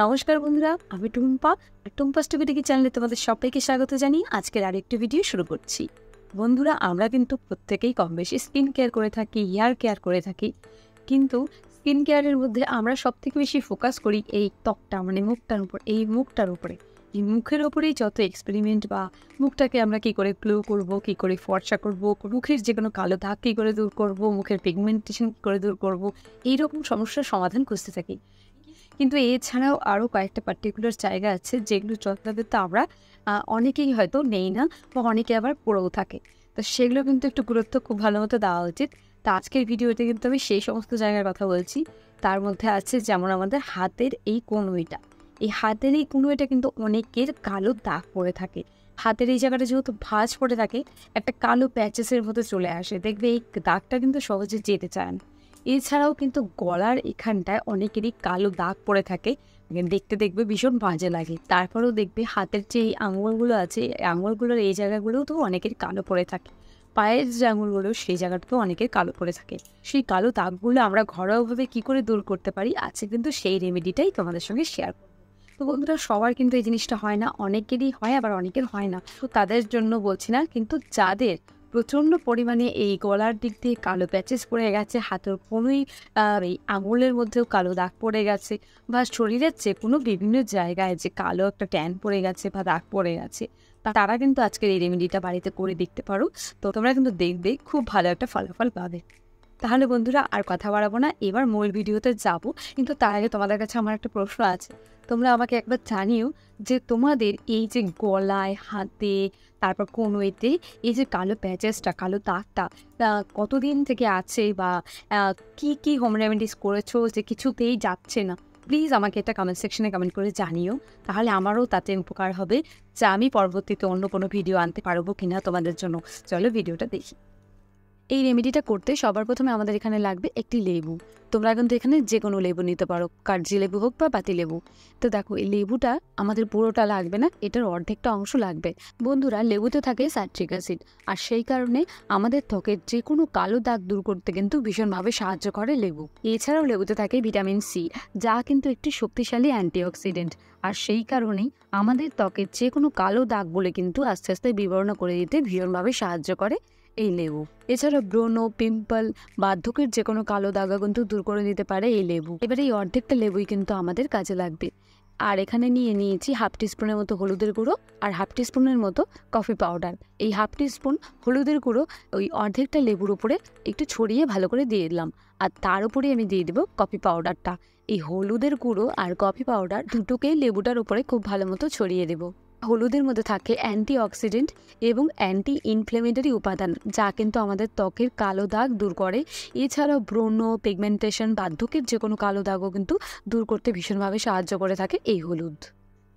নমস্কার বন্ধুরা, আমি টুম্পা। টুম্পাস টিভি চ্যানেলে তোমাদের সবাইকে স্বাগত জানিয়ে আজকের আরেকটি ভিডিও শুরু করছি। বন্ধুরা, আমরা কিন্তু প্রত্যেকেই কম বেশি স্কিন কেয়ার করে থাকি, হেয়ার কেয়ার করে থাকি। কিন্তু স্কিন কেয়ারের মধ্যে আমরা সবথেকে বেশি ফোকাস করি এই ত্বকটা, মানে মুখটার উপরে। এই মুখের ওপরেই যত এক্সপেরিমেন্ট বা মুখটাকে আমরা কী করে গ্লো করব, কী করে ফর্সা করব, মুখের যে কোনো কালো দাগ কী করে দূর করব, মুখের পিগমেন্টেশন কী করে দূর করব, এইরকম সমস্যার সমাধান খুঁজতে থাকি। কিন্তু এছাড়াও আরও কয়েকটা পার্টিকুলার জায়গা আছে যেগুলো যথাযথ আমরা অনেকেই হয়তো নেই না, বা অনেকে আবার পড়েও থাকে। তো সেগুলো কিন্তু একটু গুরুত্ব খুব ভালো মতো দেওয়া উচিত। তো আজকের ভিডিওতে কিন্তু আমি সেই সমস্ত জায়গার কথা বলছি। তার মধ্যে আছে যেমন আমাদের হাতের এই কনুইটা। এই হাতের এই কনুইটা কিন্তু অনেকের কালো দাগ পড়ে থাকে। হাতের এই জায়গাটা যেহেতু ভাঁজ পড়ে থাকে, একটা কালো প্যাচেসের মতো চলে আসে, দেখবে এই দাগটা কিন্তু সহজে যেতে চায় না। এছাড়াও কিন্তু গলার এখানটায় অনেকেরই কালো দাগ পড়ে থাকে, দেখতে দেখবে ভীষণ বাজে লাগে। তারপরেও দেখবে হাতের যে এই আঙুলগুলো আছে, আঙুলগুলোর এই জায়গাগুলোও তো অনেকের কালো পড়ে থাকে। পায়ের যে আঙুলগুলো, সেই জায়গাটাতেও অনেকের কালো পড়ে থাকে। সেই কালো দাগগুলো আমরা ঘরোয়াভাবে কী করে দূর করতে পারি, আছে কিন্তু সেই রেমেডিটাই তোমাদের সঙ্গে শেয়ার করব। তো বন্ধুরা, সবার কিন্তু এই জিনিসটা হয় না, অনেকেরই হয়, আবার অনেকের হয় না। তো তাদের জন্য বলছি না, কিন্তু যাদের প্রচণ্ড পরিমাণে এই গলার দিক দিয়ে কালো প্যাচেস পড়ে গেছে, হাতের কোনোই এই আঙুলের মধ্যেও কালো দাগ পড়ে গেছে, বা শরীরের যে কোনো বিভিন্ন জায়গায় যে কালো একটা ট্যান পড়ে গেছে বা দাগ পড়ে গেছে, তারা কিন্তু আজকের এই রেমেডিটা বাড়িতে করে দেখতে পারো। তো তোমরা কিন্তু দেখবে খুব ভালো একটা ফলাফল পাবে। তাহলে বন্ধুরা, আর কথা বাড়াবো না, এবার মূল ভিডিওতে যাব। কিন্তু তার আগে তোমাদের কাছে আমার একটা প্রশ্ন আছে। তোমরা আমাকে একবার জানিও যে তোমাদের এই যে গলায়, হাতে, তারপর কনুইতে এই যে কালো প্যাচেসটা, কালো দাগটা কতদিন থেকে আছে, বা কি কি হোম রেমেডিস করেছো যে কিছুতেই যাচ্ছে না। প্লিজ আমাকে এটা কমেন্ট সেকশনে কমেন্ট করে জানিও। তাহলে আমারও তাতে উপকার হবে যে আমি পরবর্তীতে অন্য কোনো ভিডিও আনতে পারবো কিনা তোমাদের জন্য। চলো ভিডিওটা দেখি। এই রেমেডিটা করতে সবার প্রথমে আমাদের এখানে লাগবে একটি লেবু। তোমরা কিন্তু এখানে যে কোনো লেবু নিতে পারো, কাগজি লেবু হোক বা পাতি লেবু। তো দেখো, এই লেবুটা আমাদের পুরোটা লাগবে না, এটার অর্ধেকটা অংশ লাগবে। বন্ধুরা, লেবুতে থাকে সাইট্রিক অ্যাসিড, আর সেই কারণে আমাদের ত্বকের যে কোনো কালো দাগ দূর করতে কিন্তু ভীষণভাবে সাহায্য করে লেবু। এছাড়াও লেবুতে থাকে ভিটামিন সি, যা কিন্তু একটি শক্তিশালী অ্যান্টিঅক্সিডেন্ট, আর সেই কারণেই আমাদের ত্বকের যে কোনো কালো দাগ বলে কিন্তু আস্তে আস্তে বিবর্ণ করে দিতে ভীষণভাবে সাহায্য করে এই লেবু। এছাড়া ব্রণ, পিম্পল, বার্ধক্যের যে কোনো কালো দাগা কিন্তু দূর করে দিতে পারে এই লেবু। এবারে এই অর্ধেকটা লেবুই কিন্তু আমাদের কাজে লাগবে। আর এখানে নিয়েছি হাফ টিস্পুনের মতো হলুদের গুঁড়ো, আর হাফ টিস্পুনের মতো কফি পাউডার। এই হাফ টিস্পুন হলুদের গুঁড়ো ওই অর্ধেকটা লেবুর উপরে একটু ছড়িয়ে ভালো করে দিয়ে দিলাম, আর তার উপরে আমি দিয়ে দেবো কফি পাউডারটা। এই হলুদের গুঁড়ো আর কফি পাউডার দুটোকেই লেবুটার উপরে খুব ভালো মতো ছড়িয়ে দেবো। হলুদের মধ্যে থাকে অ্যান্টিঅক্সিডেন্ট এবং অ্যান্টি ইনফ্লেমেটরি উপাদান, যা কিন্তু আমাদের ত্বকের কালো দাগ দূর করে। এছাড়াও ব্রণ, পিগমেন্টেশন, বার্ধক্যের যে কোনো কালো দাগও কিন্তু দূর করতে ভীষণভাবে সাহায্য করে থাকে এই হলুদ।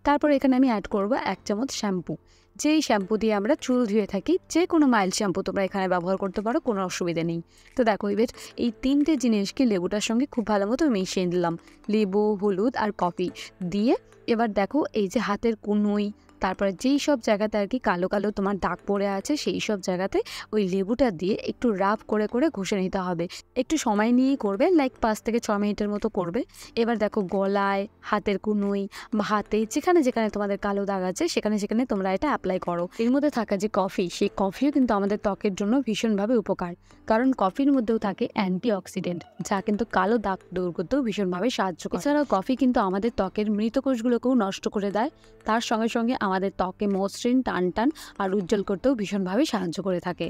তারপর এখানে আমি অ্যাড করব 1 চামচ শ্যাম্পু। যেই শ্যাম্পু দিয়ে আমরা চুল ধুয়ে থাকি, যে কোনো মাইল্ড শ্যাম্পু তোমরা এখানে ব্যবহার করতে পারো, কোনো অসুবিধা নেই। তো দেখো, এবার এই তিনটে জিনিসকে লেবুটার সঙ্গে খুব ভালো মতো মিশিয়ে দিলাম। লেবু, হলুদ আর কফি দিয়ে এবার দেখো, এই যে হাতের কনুই, তারপরে যেই সব জায়গাতে আর কি কালো কালো তোমার দাগ পড়ে আছে, সেই সব জায়গাতে ওই লেবুটা দিয়ে একটু রাব করে করে ঘষে নিতে হবে। একটু সময় নিয়েই করবে, লাইক 5 থেকে 6 মিনিটের মতো করবে। এবার দেখো, গলায়, হাতের কনুই বা হাতে যেখানে যেখানে তোমাদের কালো দাগ আছে, সেখানে সেখানে তোমরা এটা অ্যাপ্লাই করো। এর মধ্যে থাকা যে কফি, সেই কফিও কিন্তু আমাদের ত্বকের জন্য ভীষণভাবে উপকার, কারণ কফির মধ্যেও থাকে অ্যান্টিঅক্সিডেন্ট, যা কিন্তু কালো দাগ দূর করতেও ভীষণভাবে সাহায্য করে। এছাড়াও কফি কিন্তু আমাদের ত্বকের মৃত কোষগুলোকেও নষ্ট করে দেয়, তার সঙ্গে সঙ্গে আমাদের ত্বকে মসৃণ, টান আর উজ্জ্বল করতেও ভীষণভাবে সাহায্য করে থাকে।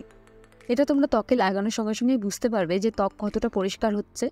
এটা তোমরা ত্বকে লাগানোর সঙ্গে সঙ্গেই বুঝতে পারবে যে ত্বক কতটা পরিষ্কার হচ্ছে।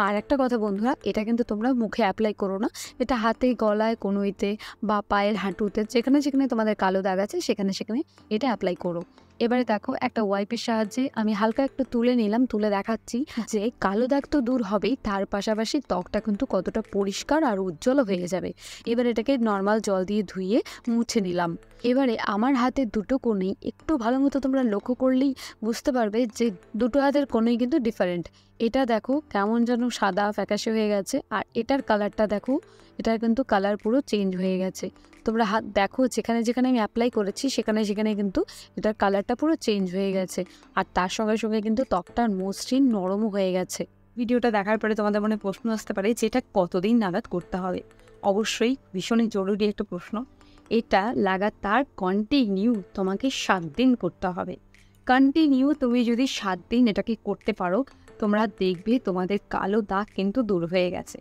আর একটা কথা বন্ধুরা, এটা কিন্তু তোমরা মুখে অ্যাপ্লাই করো না, এটা হাতে, গলায়, কনুইতে বা পায়ের হাঁটুতে, যেখানে যেখানে তোমাদের কালো দাগ আছে সেখানে সেখানে এটা অ্যাপ্লাই করো। এবারে দেখো, একটা ওয়াইপের সাহায্যে আমি হালকা একটু তুলে নিলাম, তুলে দেখাচ্ছি যে কালো দাগ তো দূর হবেই, তার পাশাপাশি ত্বকটা কিন্তু কতটা পরিষ্কার আর উজ্জ্বল হয়ে যাবে। এবার এটাকে নর্মাল জল দিয়ে ধুয়ে মুছে নিলাম। এবারে আমার হাতে দুটো কোণেই একটু ভালো মতো তোমরা লক্ষ্য করলেই বুঝতে পারবে যে দুটো হাতের কোণেই কিন্তু ডিফারেন্ট। এটা দেখো কেমন যেন সাদা ফ্যাকাশে হয়ে গেছে, আর এটার কালারটা দেখো, এটার কিন্তু কালার পুরো চেঞ্জ হয়ে গেছে। তোমরা হাত দেখো, যেখানে যেখানে আমি অ্যাপ্লাই করেছি সেখানে সেখানে কিন্তু এটার কালারটা পুরো চেঞ্জ হয়ে গেছে, আর তার সঙ্গে সঙ্গে কিন্তু ত্বকটা মসৃণ, নরমও হয়ে গেছে। ভিডিওটা দেখার পরে তোমাদের মনে প্রশ্ন আসতে পারে যে এটা কতদিন নাগাদ করতে হবে। অবশ্যই ভীষণই জরুরি একটা প্রশ্ন, এটা লাগাতার কন্টিনিউ তোমাকে 7 দিন করতে হবে। কন্টিনিউ তুমি যদি 7 দিন এটাকে করতে পারো, তোমরা দেখবে তোমাদের কালো দাগ কিন্তু দূর হয়ে গেছে।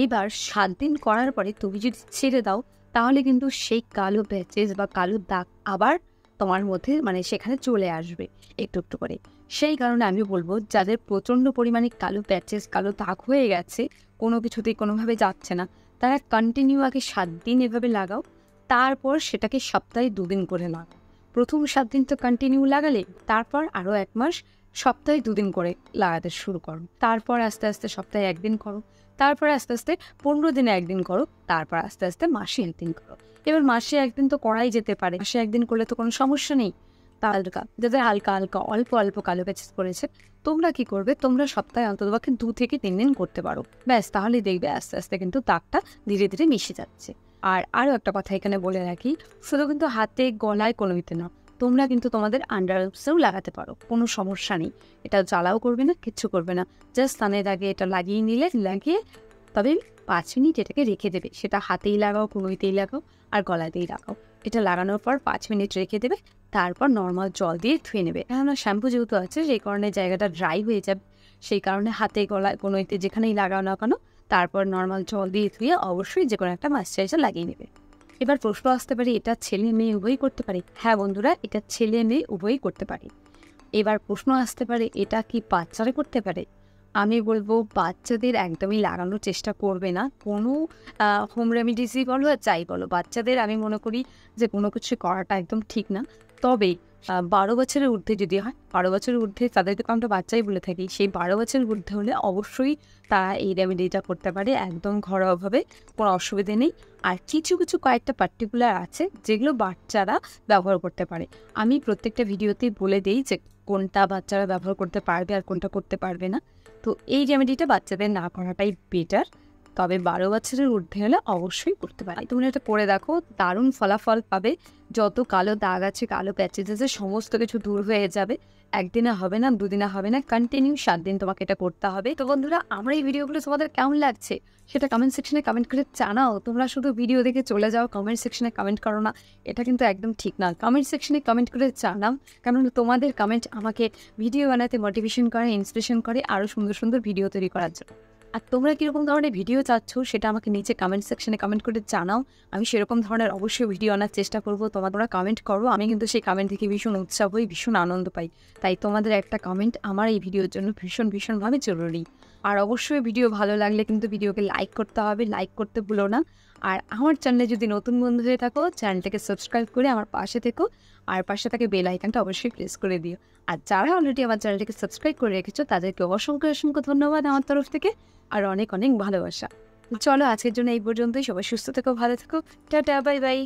এবার 7 দিন করার পরে তুমি যদি ছেড়ে দাও, তাহলে কিন্তু সেই কালো প্যাচেস বা কালো দাগ আবার তোমার মধ্যে সেখানে চলে আসবে একটু একটু করে। সেই কারণে আমি বলবো, যাদের প্রচণ্ড পরিমাণে কালো প্যাচেস, কালো দাগ হয়ে গেছে, কোনো কিছুতেই কোনোভাবে যাচ্ছে না, তারা কন্টিনিউ আগে 7 দিন এভাবে লাগাও, তারপর সেটাকে সপ্তাহে 2 দিন করে লাগাও। প্রথম 7 দিন তো কন্টিনিউ লাগালে, তারপর আরও 1 মাস সপ্তাহে 2 দিন করে লাগাতে শুরু করো। তারপর আস্তে আস্তে সপ্তাহে 1 দিন করো, তারপর আস্তে আস্তে 15 দিনে 1 দিন করো, তারপর আস্তে আস্তে মাসে 1 দিন করো। এবার মাসে 1 দিন তো করাই যেতে পারে, মাসে 1 দিন করলে তো কোনো সমস্যা নেই। হালকা, যাদের হালকা হালকা অল্প অল্প কালো প্যাচেস করেছে, তোমরা কি করবে, তোমরা সপ্তাহে অন্ততপক্ষে 2 থেকে 3 দিন করতে পারো। ব্যাস, তাহলেই দেখবে আস্তে আস্তে কিন্তু দাগটা ধীরে ধীরে মিশে যাচ্ছে। আর আরও একটা কথা এখানে বলে রাখি, শুধু কিন্তু হাতে গলায় কনুইতে না, তোমরা কিন্তু তোমাদের আন্ডার আর্মসেও লাগাতে পারো, কোনো সমস্যা নেই। এটা জ্বালাও করবে না, কিচ্ছু করবে না। জাস্ট স্থানের আগে এটা লাগিয়ে নিলে, লাগিয়ে তবে 5 মিনিট এটাকে রেখে দেবে। সেটা হাতেই লাগাও, কনুইতেই লাগাও, আর গলাতেই লাগাও। এটা লাগানোর পর 5 মিনিট রেখে দেবে, তারপর নর্মাল জল দিয়ে ধুয়ে নেবে। কেননা শ্যাম্পু যেহেতু আছে, সেই কারণে জায়গাটা ড্রাই হয়ে যাবে। সেই কারণে হাতে, গলায়, কনুইতে যেখানেই লাগাও না কেন, তারপর নর্মাল জল দিয়ে ধুয়ে অবশ্যই যে কোনো একটা ময়েশ্চারাইজার লাগিয়ে নেবে। এবার প্রশ্ন আসতে পারে, এটা ছেলে মেয়ে উভয়ই করতে পারে? হ্যাঁ বন্ধুরা, এটা ছেলে মেয়ে উভয়ই করতে পারে। এবার প্রশ্ন আসতে পারে, এটা কি বাচ্চারা করতে পারে? আমি বলবো, বাচ্চাদের একদমই লাগানোর চেষ্টা করবে না। কোনো হোম রেমিডিসই বলো আর যাই বলো, বাচ্চাদের আমি মনে করি যে কোনো কিছু করাটা একদম ঠিক না। তবে 12 বছরের ঊর্ধ্বে যদি হয়, 12 বছরের ঊর্ধ্বে, তাদেরকে আমরা বাচ্চাই বলে থাকি, সেই 12 বছরের ঊর্ধ্বে হলে অবশ্যই তারা এই রেমেডিটা করতে পারে, একদম ঘরোয়াভাবে, কোনো অসুবিধে নেই। আর কিছু কিছু কয়েকটা পার্টিকুলার আছে যেগুলো বাচ্চারা ব্যবহার করতে পারে। আমি প্রত্যেকটা ভিডিওতেই বলে দিই যে কোনটা বাচ্চারা ব্যবহার করতে পারবে আর কোনটা করতে পারবে না। তো এই রেমেডিটা বাচ্চাদের না করাটাই বেটার। তবে 12 বছরের ঊর্ধ্বে হলে অবশ্যই করতে পারে। তোমরা এটা করে দেখো, দারুণ ফলাফল পাবে। যত কালো দাগ আছে, কালো প্যাচেস আছে, সমস্ত কিছু দূর হয়ে যাবে। একদিনে হবে না, 2 দিনে হবে না, কন্টিনিউ 7 দিন তোমাকে এটা করতে হবে। তো বন্ধুরা, আমার এই ভিডিওগুলো তোমাদের কেমন লাগছে সেটা কমেন্ট সেকশনে কমেন্ট করে জানাও। তোমরা শুধু ভিডিও দেখে চলে যাও, কমেন্ট সেকশনে কমেন্ট করো না, এটা কিন্তু একদম ঠিক না। কমেন্ট সেকশনে কমেন্ট করে জানাও, কারণ তোমাদের কমেন্ট আমাকে ভিডিও বানাতে মোটিভেশন করে, ইন্সপিরেশন করে আরও সুন্দর সুন্দর ভিডিও তৈরি করার জন্য। আর তোমরা কীরকম ধরনের ভিডিও চাচ্ছ সেটা আমাকে নিচে কমেন্ট সেকশনে কমেন্ট করে জানাও। আমি সেরকম ধরনের অবশ্যই ভিডিও আনার চেষ্টা করবো। তোমরা কমেন্ট করো, আমি কিন্তু সেই কমেন্ট থেকে ভীষণ উৎসাহ হই, ভীষণ আনন্দ পাই। তাই তোমাদের একটা কমেন্ট আমার এই ভিডিওর জন্য ভীষণভাবে জরুরি। আর অবশ্যই ভিডিও ভালো লাগলে কিন্তু ভিডিওকে লাইক করতে হবে, লাইক করতে ভুলো না। আর আমার চ্যানেলে যদি নতুন বন্ধু হয়ে থাকো, চ্যানেলটাকে সাবস্ক্রাইব করে আমার পাশে থেকো, আর পাশে থাকে বেল আইকনটা অবশ্যই প্রেস করে দিও। আর যারা অলরেডি আমার চ্যানেলটাকে সাবস্ক্রাইব করে রেখেছো, তাদেরকে অসংখ্য ধন্যবাদ আমার তরফ থেকে, আর অনেক ভালোবাসা। চলো, আজকের জন্য এই পর্যন্তই। সবাই সুস্থ থেকো, ভালো থেকো, টাটা, বাই বাই।